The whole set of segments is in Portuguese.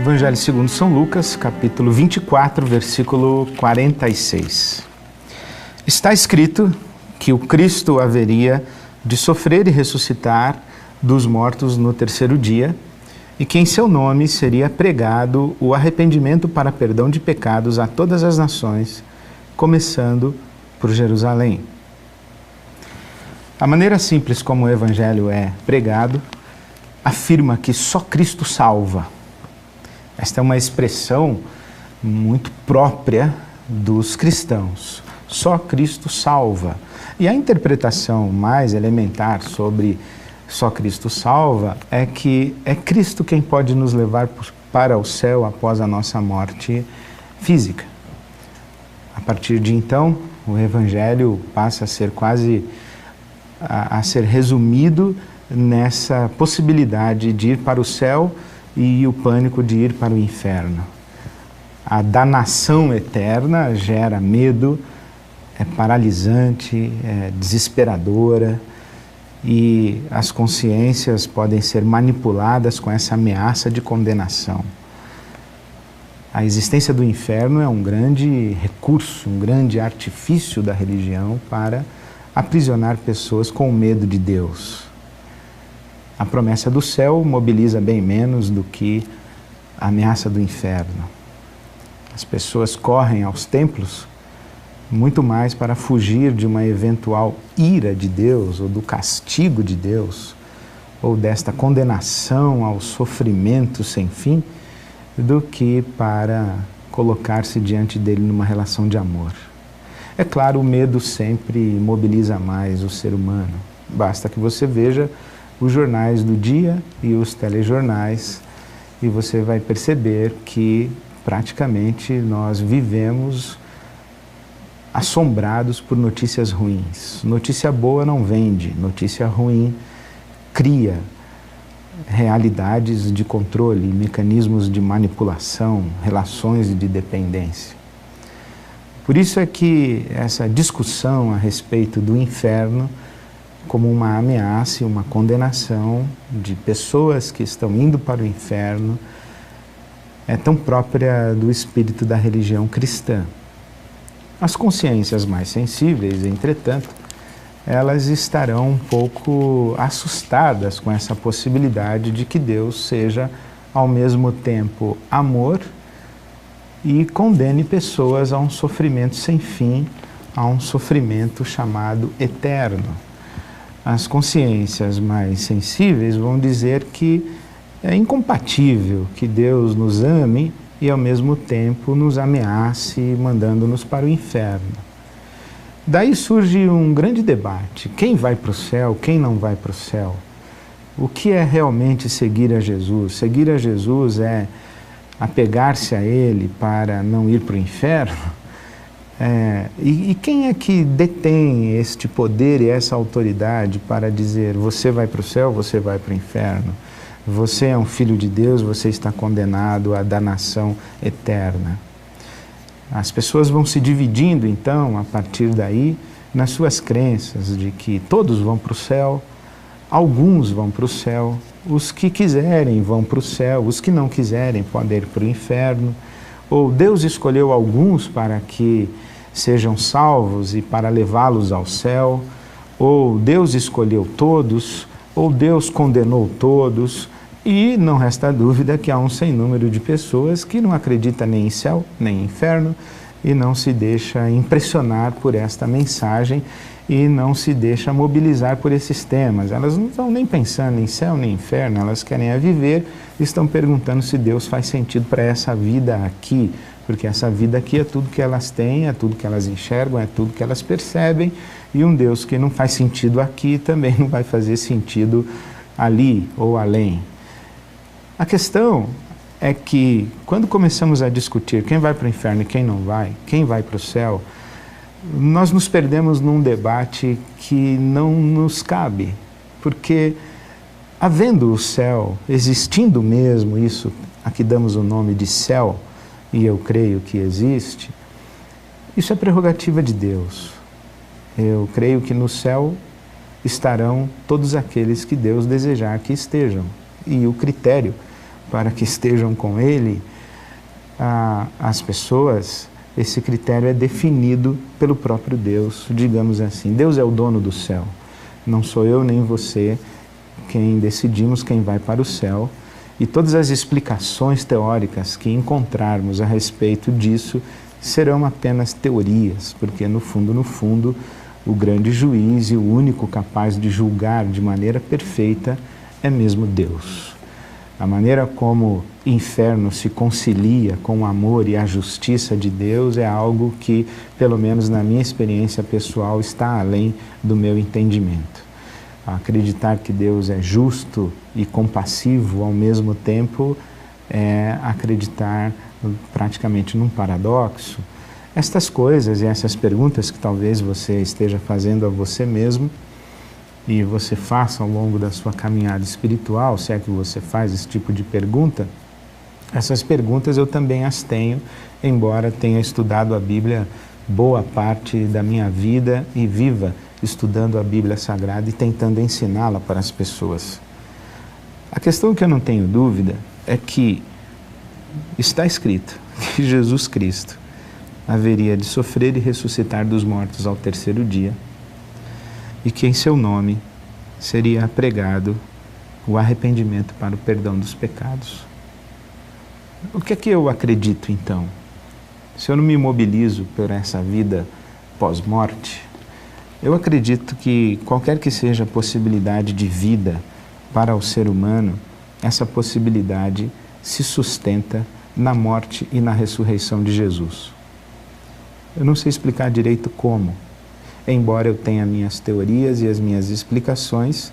Evangelho segundo São Lucas, capítulo 24, versículo 46. Está escrito que o Cristo haveria de sofrer e ressuscitar dos mortos no terceiro dia, e que em seu nome seria pregado o arrependimento para perdão de pecados a todas as nações, começando por Jerusalém. A maneira simples como o Evangelho é pregado afirma que só Cristo salva. Esta é uma expressão muito própria dos cristãos. Só Cristo salva. E a interpretação mais elementar sobre só Cristo salva é que é Cristo quem pode nos levar para o céu após a nossa morte física. A partir de então, o Evangelho passa a ser quase a ser resumido nessa possibilidade de ir para o céu e o pânico de ir para o inferno. A danação eterna gera medo, é paralisante, é desesperadora, e as consciências podem ser manipuladas com essa ameaça de condenação. A existência do inferno é um grande recurso, um grande artifício da religião para aprisionar pessoas com medo de Deus. A promessa do céu mobiliza bem menos do que a ameaça do inferno. As pessoas correm aos templos muito mais para fugir de uma eventual ira de Deus, ou do castigo de Deus, ou desta condenação ao sofrimento sem fim, do que para colocar-se diante dele numa relação de amor. É claro, o medo sempre mobiliza mais o ser humano. Basta que você veja os jornais do dia e os telejornais, e você vai perceber que praticamente nós vivemos assombrados por notícias ruins. Notícia boa não vende, notícia ruim cria realidades de controle, mecanismos de manipulação, relações de dependência. Por isso é que essa discussão a respeito do inferno como uma ameaça e uma condenação de pessoas que estão indo para o inferno é tão própria do espírito da religião cristã. As consciências mais sensíveis, entretanto, elas estarão um pouco assustadas com essa possibilidade de que Deus seja, ao mesmo tempo, amor e condene pessoas a um sofrimento sem fim, a um sofrimento chamado eterno. As consciências mais sensíveis vão dizer que é incompatível que Deus nos ame e ao mesmo tempo nos ameace mandando-nos para o inferno. Daí surge um grande debate: quem vai para o céu, quem não vai para o céu? O que é realmente seguir a Jesus? Seguir a Jesus é apegar-se a Ele para não ir para o inferno? E quem é que detém este poder e essa autoridade para dizer você vai para o céu, você vai para o inferno? Você é um filho de Deus, você está condenado à danação eterna. As pessoas vão se dividindo então, a partir daí, nas suas crenças de que todos vão para o céu, alguns vão para o céu, os que quiserem vão para o céu, os que não quiserem podem ir para o inferno, ou Deus escolheu alguns para que sejam salvos e para levá-los ao céu, ou Deus escolheu todos, ou Deus condenou todos, e não resta dúvida que há um sem número de pessoas que não acreditam nem em céu, nem em inferno, e não se deixa impressionar por esta mensagem e não se deixa mobilizar por esses temas. Elas não estão nem pensando em céu nem inferno, elas querem viver, estão perguntando se Deus faz sentido para essa vida aqui, porque essa vida aqui é tudo que elas têm, é tudo que elas enxergam, é tudo que elas percebem, e um Deus que não faz sentido aqui também não vai fazer sentido ali ou além. A questão é que quando começamos a discutir quem vai para o inferno e quem não vai, quem vai para o céu, nós nos perdemos num debate que não nos cabe, porque havendo o céu, existindo mesmo isso, a que damos o nome de céu, e eu creio que existe, isso é prerrogativa de Deus. Eu creio que no céu estarão todos aqueles que Deus desejar que estejam. E o critério para que estejam com Ele, as pessoas, esse critério é definido pelo próprio Deus, digamos assim. Deus é o dono do céu. Não sou eu nem você quem decidimos quem vai para o céu. E todas as explicações teóricas que encontrarmos a respeito disso serão apenas teorias, porque no fundo, o grande juiz e o único capaz de julgar de maneira perfeita é mesmo Deus. A maneira como o inferno se concilia com o amor e a justiça de Deus é algo que, pelo menos na minha experiência pessoal, está além do meu entendimento. Acreditar que Deus é justo e compassivo ao mesmo tempo é acreditar praticamente num paradoxo. Estas coisas e essas perguntas que talvez você esteja fazendo a você mesmo e você faça ao longo da sua caminhada espiritual, se é que você faz esse tipo de pergunta, essas perguntas eu também as tenho, embora tenha estudado a Bíblia boa parte da minha vida e viva estudando a Bíblia Sagrada e tentando ensiná-la para as pessoas. A questão que eu não tenho dúvida é que está escrito que Jesus Cristo haveria de sofrer e ressuscitar dos mortos ao terceiro dia e que em seu nome seria pregado o arrependimento para o perdão dos pecados. O que é que eu acredito então? Se eu não me mobilizo por essa vida pós-morte, eu acredito que qualquer que seja a possibilidade de vida para o ser humano, essa possibilidade se sustenta na morte e na ressurreição de Jesus. Eu não sei explicar direito como, embora eu tenha minhas teorias e as minhas explicações,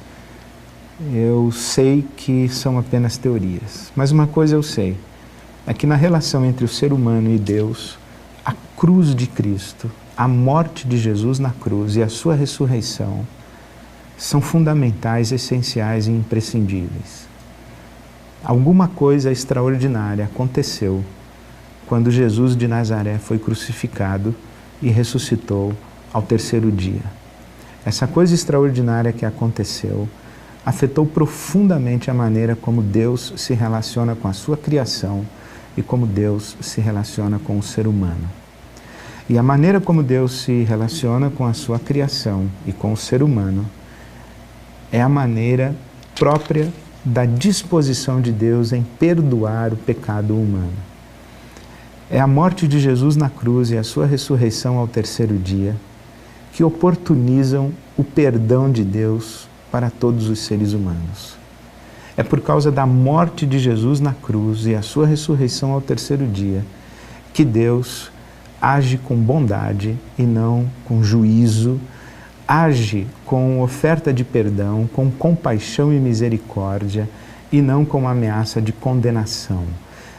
eu sei que são apenas teorias. Mas uma coisa eu sei, é que na relação entre o ser humano e Deus, a cruz de Cristo, a morte de Jesus na cruz e a sua ressurreição são fundamentais, essenciais e imprescindíveis. Alguma coisa extraordinária aconteceu quando Jesus de Nazaré foi crucificado e ressuscitou ao terceiro dia. Essa coisa extraordinária que aconteceu afetou profundamente a maneira como Deus se relaciona com a sua criação e como Deus se relaciona com o ser humano. E a maneira como Deus se relaciona com a sua criação e com o ser humano é a maneira própria da disposição de Deus em perdoar o pecado humano. É a morte de Jesus na cruz e a sua ressurreição ao terceiro dia que oportunizam o perdão de Deus para todos os seres humanos. É por causa da morte de Jesus na cruz e a sua ressurreição ao terceiro dia que Deus age com bondade e não com juízo, age com oferta de perdão, com compaixão e misericórdia e não com ameaça de condenação.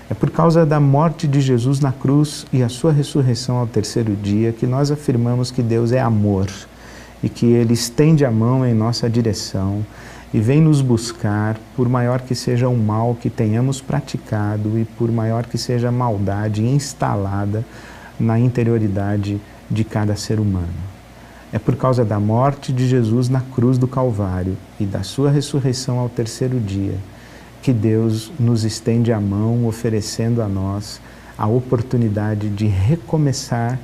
É por causa da morte de Jesus na cruz e a sua ressurreição ao terceiro dia que nós afirmamos que Deus é amor e que Ele estende a mão em nossa direção e vem nos buscar, por maior que seja o mal que tenhamos praticado e por maior que seja a maldade instalada na interioridade de cada ser humano. É por causa da morte de Jesus na cruz do Calvário e da sua ressurreição ao terceiro dia que Deus nos estende a mão, oferecendo a nós a oportunidade de recomeçar,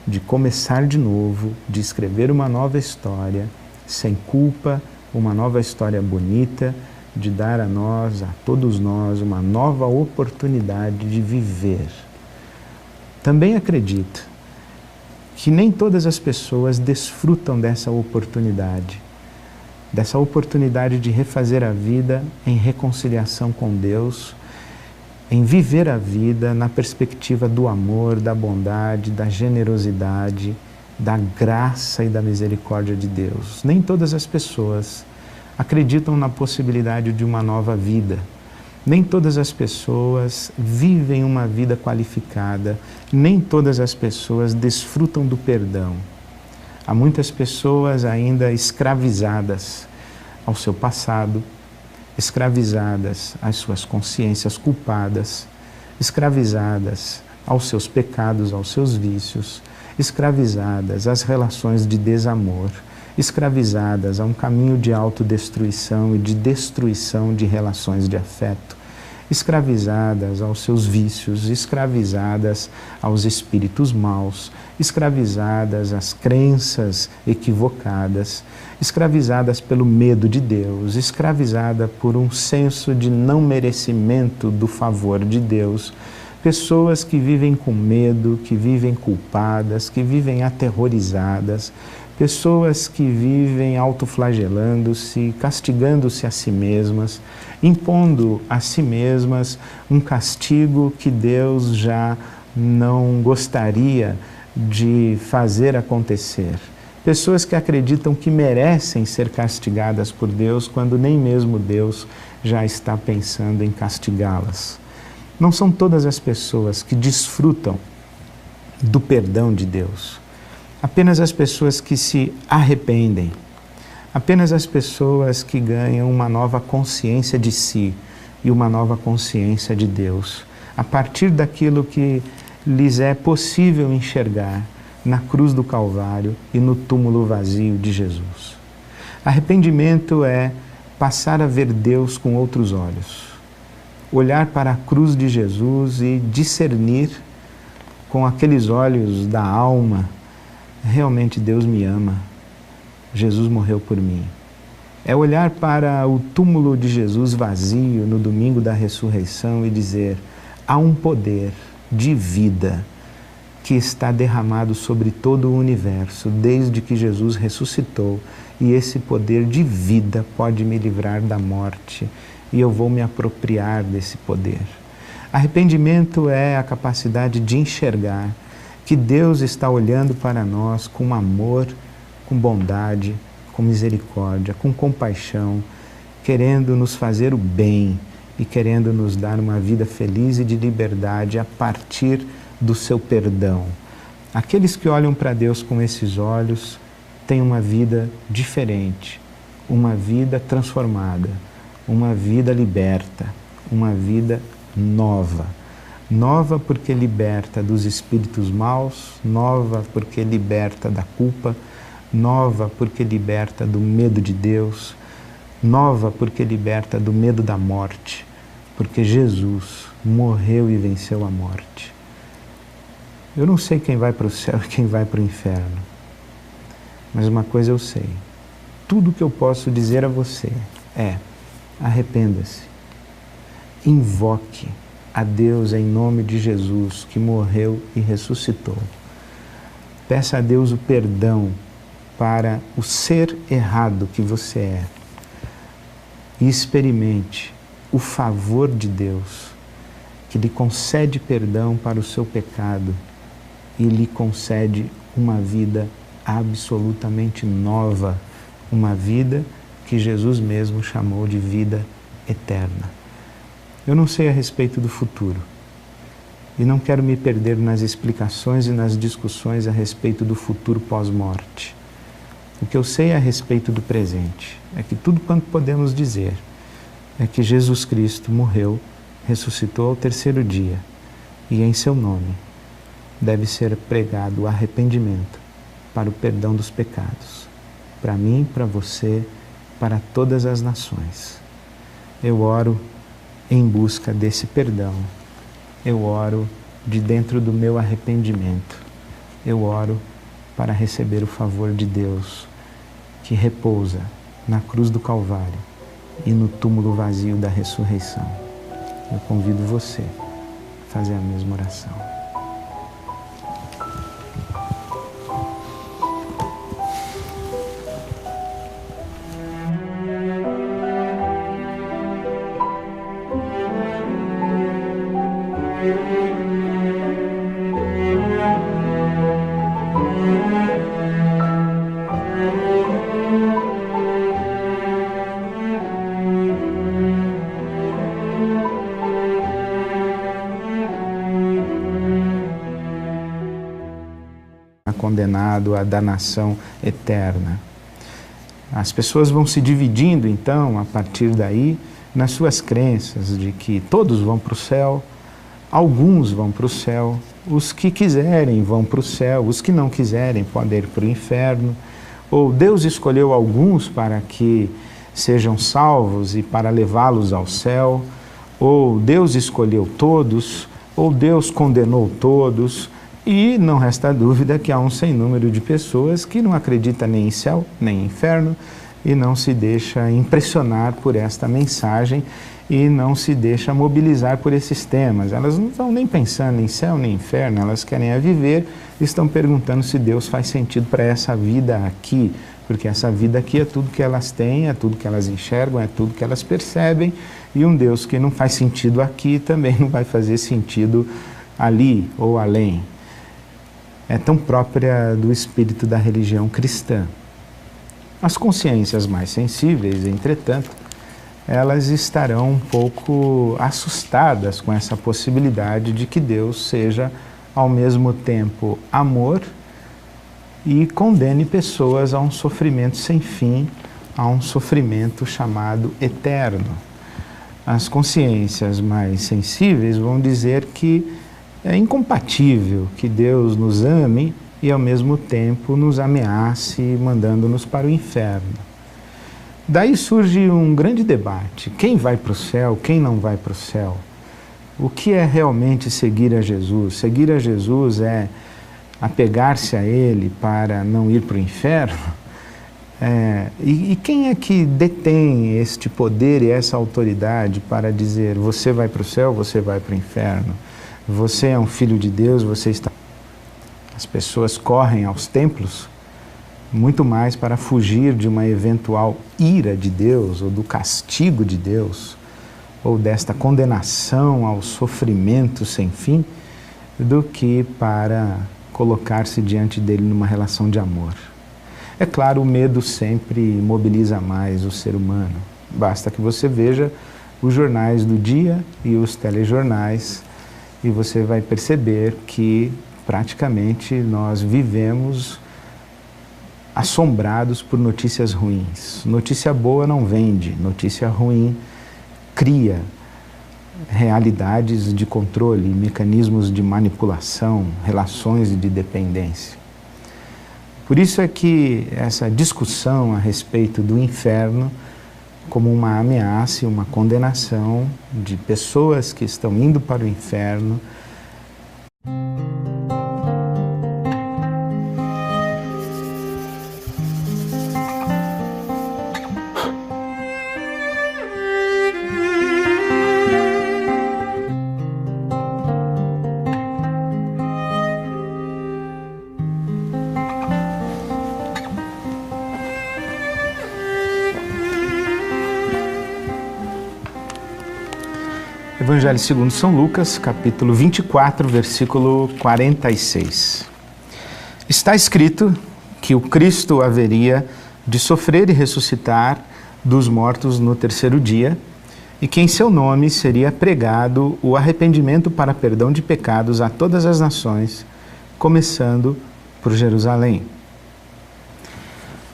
de começar de novo, de escrever uma nova história, sem culpa, uma nova história bonita, de dar a nós, a todos nós, uma nova oportunidade de viver. Também acredito que nem todas as pessoas desfrutam dessa oportunidade de refazer a vida em reconciliação com Deus, em viver a vida na perspectiva do amor, da bondade, da generosidade, da graça e da misericórdia de Deus. Nem todas as pessoas acreditam na possibilidade de uma nova vida. Nem todas as pessoas vivem uma vida qualificada, nem todas as pessoas desfrutam do perdão. Há muitas pessoas ainda escravizadas ao seu passado, escravizadas às suas consciências culpadas, escravizadas aos seus pecados, aos seus vícios, escravizadas às relações de desamor, escravizadas a um caminho de autodestruição e de destruição de relações de afeto, escravizadas aos seus vícios, escravizadas aos espíritos maus, escravizadas às crenças equivocadas, escravizadas pelo medo de Deus, escravizada por um senso de não merecimento do favor de Deus, pessoas que vivem com medo, que vivem culpadas, que vivem aterrorizadas, pessoas que vivem autoflagelando-se, castigando-se a si mesmas, impondo a si mesmas um castigo que Deus já não gostaria de fazer acontecer. Pessoas que acreditam que merecem ser castigadas por Deus quando nem mesmo Deus já está pensando em castigá-las. Não são todas as pessoas que desfrutam do perdão de Deus. Apenas as pessoas que se arrependem, apenas as pessoas que ganham uma nova consciência de si e uma nova consciência de Deus, a partir daquilo que lhes é possível enxergar na cruz do Calvário e no túmulo vazio de Jesus. Arrependimento é passar a ver Deus com outros olhos, olhar para a cruz de Jesus e discernir com aqueles olhos da alma: realmente Deus me ama, Jesus morreu por mim. É olhar para o túmulo de Jesus vazio no domingo da ressurreição e dizer: há um poder de vida que está derramado sobre todo o universo desde que Jesus ressuscitou, e esse poder de vida pode me livrar da morte e eu vou me apropriar desse poder. Arrependimento é a capacidade de enxergar que Deus está olhando para nós com amor, com bondade, com misericórdia, com compaixão, querendo nos fazer o bem e querendo nos dar uma vida feliz e de liberdade a partir do seu perdão. Aqueles que olham para Deus com esses olhos têm uma vida diferente, uma vida transformada, uma vida liberta, uma vida nova. Nova porque liberta dos espíritos maus, nova porque liberta da culpa, nova porque liberta do medo de Deus, nova porque liberta do medo da morte, porque Jesus morreu e venceu a morte. Eu não sei quem vai para o céu e quem vai para o inferno, mas uma coisa eu sei: tudo que eu posso dizer a você é: arrependa-se, invoque a Deus em nome de Jesus, que morreu e ressuscitou. Peça a Deus o perdão para o ser errado que você é e experimente o favor de Deus, que lhe concede perdão para o seu pecado e lhe concede uma vida absolutamente nova, uma vida que Jesus mesmo chamou de vida eterna. Eu não sei a respeito do futuro e não quero me perder nas explicações e nas discussões a respeito do futuro pós-morte. O que eu sei a respeito do presente é que tudo quanto podemos dizer é que Jesus Cristo morreu, ressuscitou ao terceiro dia e em seu nome deve ser pregado o arrependimento para o perdão dos pecados, para mim, para você, para todas as nações. Eu oro em busca desse perdão, eu oro de dentro do meu arrependimento, eu oro para receber o favor de Deus que repousa na cruz do Calvário e no túmulo vazio da ressurreição. Eu convido você a fazer a mesma oração. Condenado à danação eterna. As pessoas vão se dividindo, então, a partir daí, nas suas crenças de que todos vão para o céu, alguns vão para o céu, os que quiserem vão para o céu, os que não quiserem podem ir para o inferno, ou Deus escolheu alguns para que sejam salvos e para levá-los ao céu, ou Deus escolheu todos, ou Deus condenou todos, e não resta dúvida que há um sem número de pessoas que não acreditam nem em céu, nem em inferno, e não se deixa impressionar por esta mensagem e não se deixa mobilizar por esses temas. Elas não estão nem pensando em céu nem inferno, elas querem viver, estão perguntando se Deus faz sentido para essa vida aqui, porque essa vida aqui é tudo que elas têm, é tudo que elas enxergam, é tudo que elas percebem, e um Deus que não faz sentido aqui também não vai fazer sentido ali ou além. É tão própria do espírito da religião cristã. As consciências mais sensíveis, entretanto, elas estarão um pouco assustadas com essa possibilidade de que Deus seja, ao mesmo tempo, amor e condene pessoas a um sofrimento sem fim, a um sofrimento chamado eterno. As consciências mais sensíveis vão dizer que é incompatível que Deus nos ame e, ao mesmo tempo, nos ameace, mandando-nos para o inferno. Daí surge um grande debate. Quem vai para o céu, quem não vai para o céu? O que é realmente seguir a Jesus? Seguir a Jesus é apegar-se a Ele para não ir para o inferno? E quem é que detém este poder e essa autoridade para dizer você vai para o céu, você vai para o inferno? Você é um filho de Deus, você está... As pessoas correm aos templos muito mais para fugir de uma eventual ira de Deus, ou do castigo de Deus, ou desta condenação ao sofrimento sem fim, do que para colocar-se diante dele numa relação de amor. É claro, o medo sempre mobiliza mais o ser humano. Basta que você veja os jornais do dia e os telejornais, e você vai perceber que praticamente nós vivemos assombrados por notícias ruins. Notícia boa não vende, notícia ruim cria realidades de controle, mecanismos de manipulação, relações de dependência. Por isso é que essa discussão a respeito do inferno, como uma ameaça e uma condenação de pessoas que estão indo para o inferno, Evangelho segundo São Lucas, capítulo 24, versículo 46. Está escrito que o Cristo haveria de sofrer e ressuscitar dos mortos no terceiro dia, e que em seu nome seria pregado o arrependimento para perdão de pecados a todas as nações, começando por Jerusalém.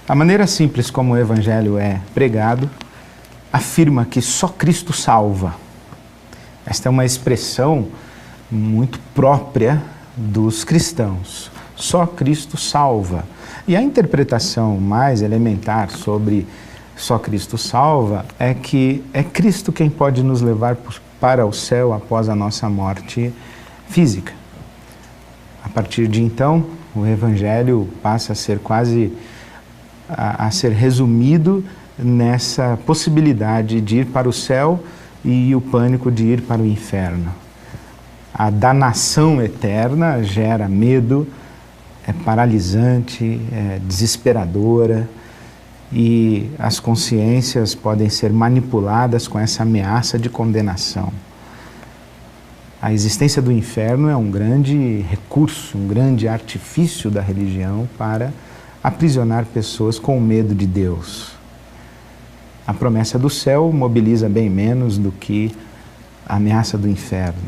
A maneira simples como o Evangelho é pregado afirma que só Cristo salva. Esta é uma expressão muito própria dos cristãos. Só Cristo salva. E a interpretação mais elementar sobre só Cristo salva é que é Cristo quem pode nos levar para o céu após a nossa morte física. A partir de então, o Evangelho passa a ser quase a ser resumido nessa possibilidade de ir para o céu e o pânico de ir para o inferno. A danação eterna gera medo, é paralisante, é desesperadora, e as consciências podem ser manipuladas com essa ameaça de condenação. A existência do inferno é um grande recurso, um grande artifício da religião para aprisionar pessoas com medo de Deus. A promessa do céu mobiliza bem menos do que a ameaça do inferno.